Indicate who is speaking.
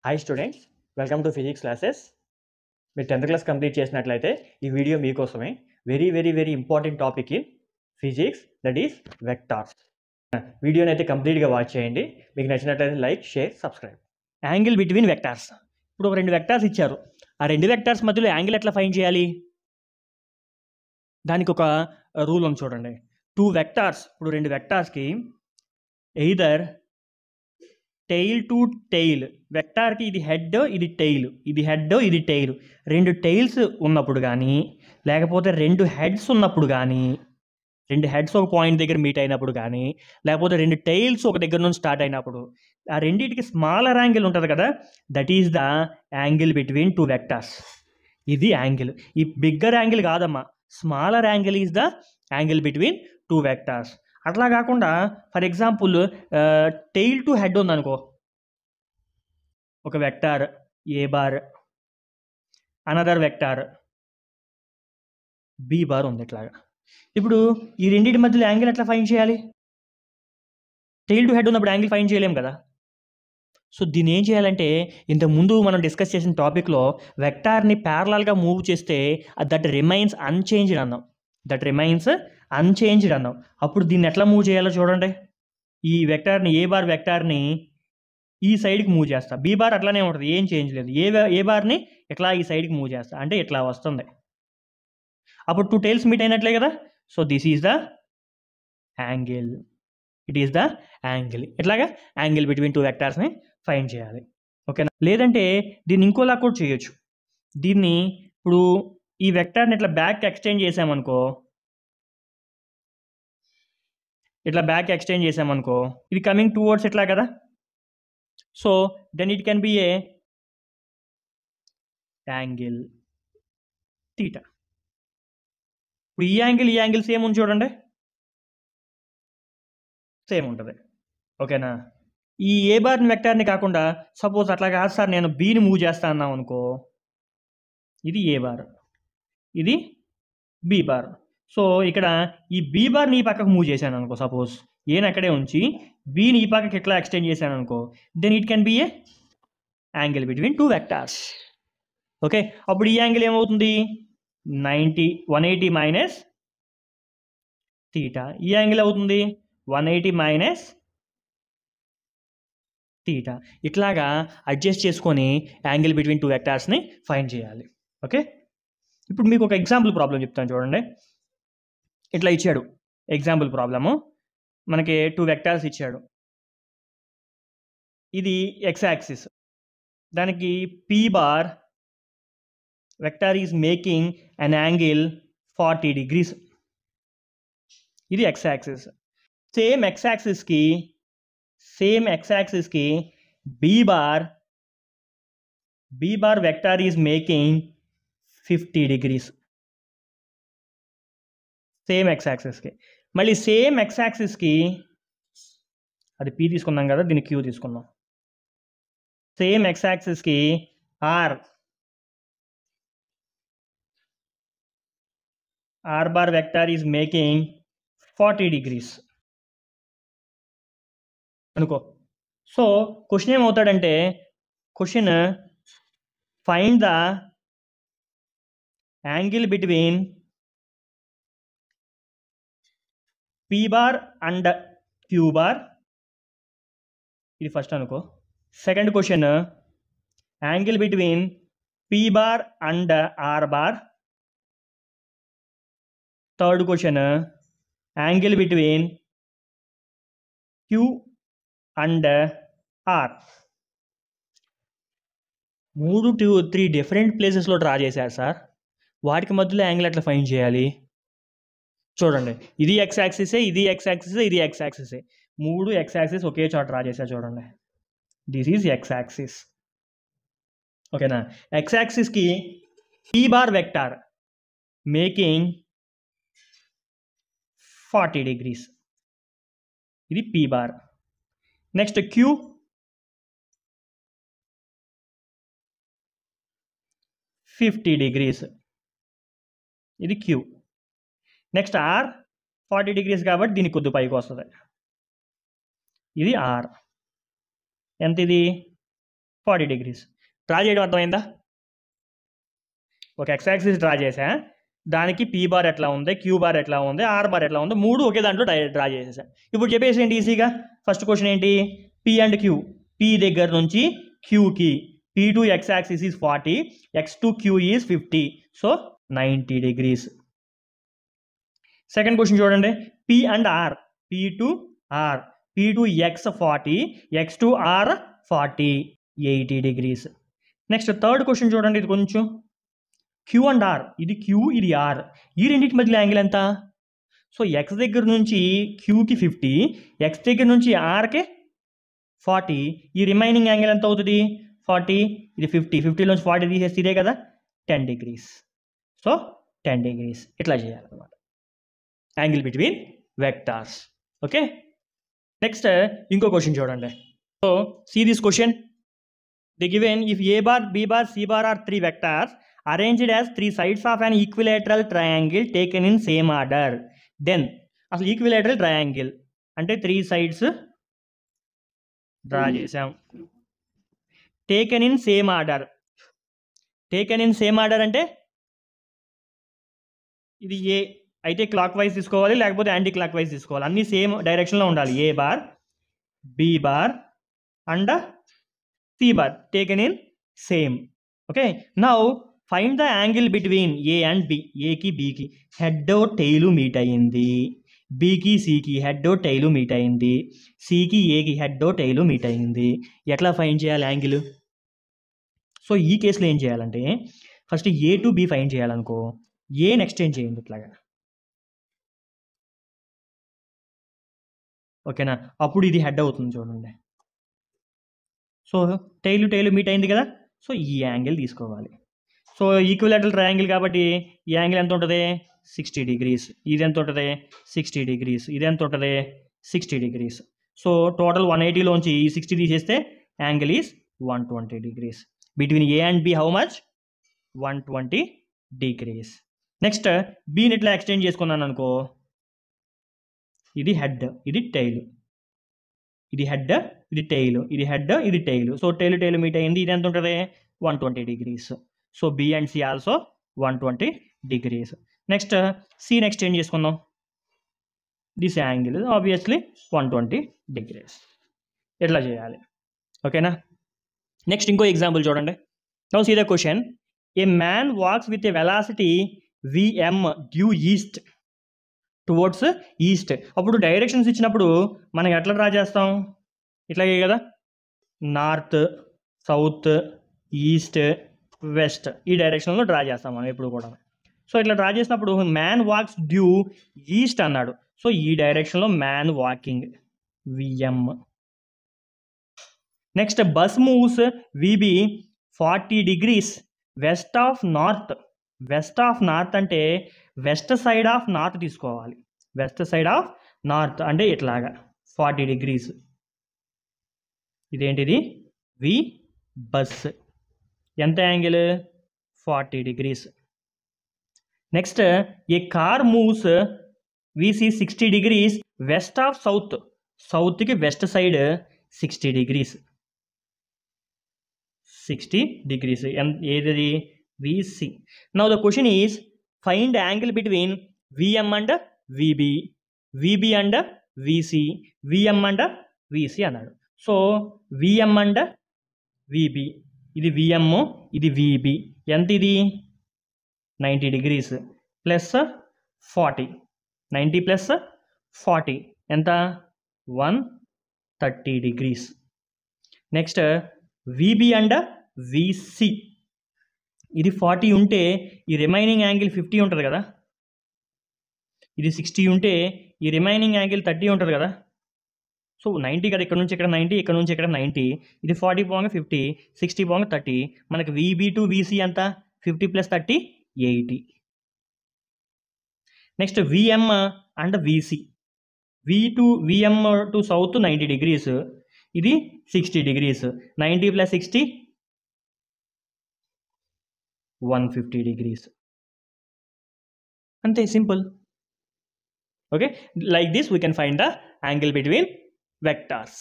Speaker 1: Hi students, welcome to physics classes. మీరు 10th class complete చేసినట్లయితే ఈ వీడియో మీకోసమే. Very important topic in physics, that is vectors. వీడియోని అయితే కంప్లీట్గా వాచ్ చేయండి. మీకు నచ్చినట్లయితే like, share, subscribe. Angle between vectors. ఇప్పుడు ఒక 2 వెక్టార్స్ ఇచ్చారు. ఆ 2 వెక్టార్స్ మధ్యలో యాంగిల్ ఎట్లా ఫైండ్ చేయాలి? దానికి ఒక రూల్ ఉంది చూడండి. 2 వెక్టార్స్, ఇప్పుడు 2 వెక్టార్స్కి ఎయిదర్ టెయిల్ టు టెయిల్, వెక్టార్కి ఇది హెడ్, ఇది టెయిల్, ఇది హెడ్, ఇది టెయిల్, 2 టెయిల్స్ ఉన్నప్పుడు కానీ, లేకపోతే 2 హెడ్స్ ఉన్నప్పుడు కానీ, 2 హెడ్స్ ఒక పాయింట్ దగ్గర మీట్ అయినప్పుడు కానీ, లేకపోతే 2 టెయిల్స్ ఒక దగ్గర నుంచి స్టార్ట్ అయినప్పుడు, ఆ రెండింటికి స్మాలర్ యాంగిల్ ఉంటుంది కదా, that is the angle between 2 vectors. ఇది యాంగిల్. ఈ బిగ్గర్ యాంగిల్ కాదమ్మా, smaller angle is the angle between 2 vectors. అట్లా కాకుండా for example tail to head ఉందనుకో, ఒక vector A bar, another vector B bar ఉంది ఇట్లాగా. ఇప్పుడు ఈ రెండింటి మధ్యలో యాంగిల్ ఎట్లా ఫైండ్ చేయాలి? టెయిల్ టు హెడ్ ఉన్నప్పుడు యాంగిల్ ఫైండ్ చేయలేం కదా. సో దీన్ని ఏం చేయాలంటే, ఇంతకుముందు మనం డిస్కస్ చేసిన టాపిక్లో వెక్టార్ని ప్యారలల్గా మూవ్ చేస్తే దట్ రిమైన్స్ అన్చేంజ్డ్ అన్నాం. దట్ రిమైన్స్ అన్చేంజ్డ్ అన్నాం. అప్పుడు దీన్ని ఎట్లా మూవ్ చేయాలో చూడండి. ఈ వెక్టార్ని ఏ బార్ వెక్టార్ని ఈ సైడ్కి మూవ్ చేస్తా, బీ బార్ అట్లానే ఉంటుంది, ఏం చేంజ్ లేదు. ఏ బార్ని ఇట్లా ఈ సైడ్కి మూవ్ చేస్తా అంటే ఇట్లా వస్తుంది. అప్పుడు 2 టైల్స్ మీట్ అయినట్లే కదా. So this is the angle. It is the angle. ఇట్లాగా యాంగిల్ బిట్వీన్ 2 వెక్టార్స్ని ఫైండ్ చేయాలి. ఓకేనా? లేదంటే దీన్ని ఇంకోలా కూడా చేయొచ్చు. దీన్ని ఇప్పుడు ఈ వెక్టార్ని ఇట్లా బ్యాక్ ఎక్స్టెండ్ చేసామనుకో, ఇట్లా బ్యాక్ ఎక్స్టెండ్ చేసామనుకో, ఇది కమింగ్ టువర్డ్స్ ఇట్లా కదా. So then it can be a angle theta. ఇప్పుడు ఈ యాంగిల్ సేమ్ ఉంది చూడండి, సేమ్ ఉంటుంది. ఓకేనా? ఈ ఏ బార్ని వెక్టార్ని కాకుండా సపోజ్ అట్లా కాదు సార్, నేను బీని మూవ్ చేస్తా అన్నాం అనుకో, ఇది ఏ బార్, ఇది బీ బార్. సో ఇక్కడ ఈ బీ బార్ని ఈ పక్కకు మూవ్ చేశాను అనుకో, సపోజ్ ఏని అక్కడే ఉంచి బీని ఈ పక్కకి ఇట్లా ఎక్స్టెండ్ చేశాను అనుకో, then it can be a angle between 2 vectors. Okay, అప్పుడు ఈ యాంగిల్ ఏమవుతుంది? 180 మైనస్ థీటా. ఈ యాంగిల్ అవుతుంది 180 మైనస్ థీటా. ఇట్లాగా అడ్జస్ట్ చేసుకొని యాంగిల్ బిట్వీన్ 2 వెక్టార్స్ని ఫైండ్ చేయాలి. ఓకే, ఇప్పుడు మీకు ఒక ఎగ్జాంపుల్ ప్రాబ్లం చెప్తాను చూడండి. ఇట్లా ఇచ్చాడు ఎగ్జాంపుల్ ప్రాబ్లము. మనకి 2 వెక్టార్స్ ఇచ్చాడు. ఇది ఎక్స్ యాక్సిస్, దానికి P bar vector is making an angle 40 degrees. ఇది ఎక్స్ యాక్సిస్. సేమ్ ఎక్స్ యాక్సిస్కి B bar vector is making 50 degrees. Same x యాక్సిస్కి. మళ్ళీ సేమ్ ఎక్స్ యాక్సిస్కి, అది పీ తీసుకున్నాం కదా, దీన్ని క్యూ తీసుకున్నాం. సేమ్ ఎక్స్ యాక్సిస్కి R bar vector is making 40 degrees అనుకో. సో క్వశ్చన్ ఏమవుతాడంటే, question find the angle between P bar and Q bar. ఇది ఫస్ట్ అనుకో. Second question angle between P bar and R bar. Third question angle between Q and R. 3 different ప్లేసెస్లో draw చేశారు sir. వాటికి మధ్యలో angle ఎట్లా find చేయాలి? చూడండి, ఇది ఎక్స్ యాక్సిసే, ఇది ఎక్స్ యాక్సిసే, ఇది ఎక్స్ యాక్సిసే. 3 ఎక్స్ యాక్సిస్ ఒకే చోట డ్రా చేశారు చూడండి. This is x axis. ఓకేనా? ఎక్స్ యాక్సిస్కి P bar vector making 40 degrees. ఇది P bar. Next Q, $50 degrees. ఇది క్యూ. నెక్స్ట్ ఆర్ 40 degrees కాబట్టి దీనికి కొద్ది పైకి వస్తుంది. ఇది ఆర్. ఎంత ఇది? 40 degrees. డ్రా చేయడం అర్థమైందా? ఒక ఎక్స్ యాక్సిస్ డ్రా చేసా, దానికి పీ బార్ ఎట్లా ఉంది, క్యూ బార్ ఎట్లా ఉంది, ఆర్ బార్ ఎట్లా ఉంది, మూడు ఒకే దాంట్లో డ్రా చేసేసా. ఇప్పుడు చెప్పేసేయండి ఈజీగా. ఫస్ట్ క్వశ్చన్ ఏంటి? P and Q. పీ దగ్గర నుంచి క్యూకి P to x axis is 40, x to Q is 50, so 90 degrees. Second question చూడండి. P and R. P to R. P to x 40, x to R 40, 80 degrees. Next third question చూడండి, ఇది కొంచెం Q and R. ఇది Q, ఇది R. ఈ రెండింటి మధ్యలో angle ఎంత? సో ఎక్స్ దగ్గర నుంచి క్యూకి 50, ఎక్స్ దగ్గర నుంచి ఆర్కి 40. ఈ రిమైనింగ్ యాంగిల్ ఎంత అవుతుంది? 40, ఇది 50. 50లోంచి 40 తీసేస్తే ఇదే కదా, 10 degrees. So 10 degrees. ఇట్లా చేయాలన్నమాట angle between vectors. Okay, next ఇంకో క్వశ్చన్ చూడండి. So see this question. The given if a bar, B bar, c bar are 3 vectors arranged as 3 sides of an equilateral triangle taken in same order, then అసలు equilateral triangle అంటే 3 sides draw చేసాం, taken in same order. Taken in same order అంటే ఇది ఏ అయితే clock wise తీసుకోవాలి, లేకపోతే anti clock wise తీసుకోవాలి. అన్నీ సేమ్ డైరెక్షన్లో ఉండాలి. A bar, B bar and C bar taken in same. Okay, now find the angle between A and B. ఏకి బికి హెడ్ టైలు మీట్ అయ్యింది, బికి సికి హెడ్ టైలు మీట్ అయింది, సికి ఏకి హెడ్ టైలు మీట్ అయింది. ఎట్లా ఫైండ్ చేయాలి యాంగిల్? సో ఈ కేసులో ఏం చేయాలంటే first A to B find చేయాలనుకో, ఏని ఎక్స్చేంజ్ చేయండి ఇట్లాగా. ఓకేనా, అప్పుడు ఇది హెడ్ అవుతుంది చూడండి. సో టైలు టైలు మీట్ అయింది కదా, సో ఈ యాంగిల్ తీసుకోవాలి. సో ఈక్విలేటరల్ ట్రయాంగిల్ కాబట్టి ఈ యాంగిల్ ఎంత ఉంటుంది? 60 degrees. ఇది ఎంత ఉంటుంది? 60 degrees. ఇది ఎంత ఉంటుంది? 60 degrees. సో టోటల్ 180లోంచి ఈ 60 తీసేస్తే angle is 120 degrees. Between A and B how much? 120 degrees. Next బీని ఇట్లా ఎక్స్చేంజ్ చేసుకున్నాను అనుకో, ఇది హెడ్, ఇది టైలు, ఇది హెడ్, ఇది టైలు, ఇది హెడ్, ఇది టైలు. సో టైలు టైలు మీట్ అయింది. ఇది ఎంత ఉంటుంది? 120 degrees. So B and C also 120 degrees. Next సిని ఎక్స్చేంజ్ చేసుకుందాం. This angle obviously 120 degrees. ఎట్లా చేయాలి? ఓకేనా, నెక్స్ట్ ఇంకో ఎగ్జాంపుల్ చూడండి. Now see the question. A man walks with a velocity vm due east towards east. అప్పుడు డైరెక్షన్స్ ఇచ్చినప్పుడు మనం ఎట్లా డ్రా చేస్తాం? ఇట్లాగే కదా, నార్త్, సౌత్, ఈస్ట్, వెస్ట్ ఈ డైరెక్షన్లో డ్రా చేస్తాం మనం ఎప్పుడు కూడా. సో ఇట్లా డ్రా చేసినప్పుడు మ్యాన్ వాక్స్ డ్యూ ఈస్ట్ అన్నాడు. సో ఈ డైరెక్షన్లో man walking VM. Next bus moves VB 40 degrees west of north. West of north అంటే వెస్ట్ సైడ్ ఆఫ్ నార్త్ తీసుకోవాలి. వెస్ట్ సైడ్ ఆఫ్ నార్త్ అంటే ఇట్లాగా 40 degrees. ఇదేంటిది? V bus. ఎంత angle? 40 degrees. Next a car moves VC 60 degrees west of south. సౌత్కి west side 60 degrees. 60 degrees. ఏది? VC. Now the question is find angle between VM and VB, VB and VC, VM and VC అన్నాడు. So VM and VB, ఇది VM, ఇది VB. ఎంత ఇది? 90 degrees plus 40. 90 plus 40 ఎంత? 130 degrees. Next VB and VC, ఇది 40 ఉంటే ఈ remaining angle 50 ఉంటుంది కదా, ఇది 60 ఉంటే ఈ రిమైనింగ్ యాంగిల్ 30 ఉంటుంది కదా. సో 90 కదా, ఇక్కడ నుంచి ఇక్కడ 90, ఇక్కడ నుంచి ఇక్కడ 90, ఇది 40 పోగా 50, 60 పోగా 30. మనకి విబి టు విసి ఎంత? 50 plus 30 80. Next VM and VC, VM to south 90 degrees, ఇది 60 degrees. 90 plus 60 150 degrees. అంతే, simple. Okay, like this we can find the angle between vectors.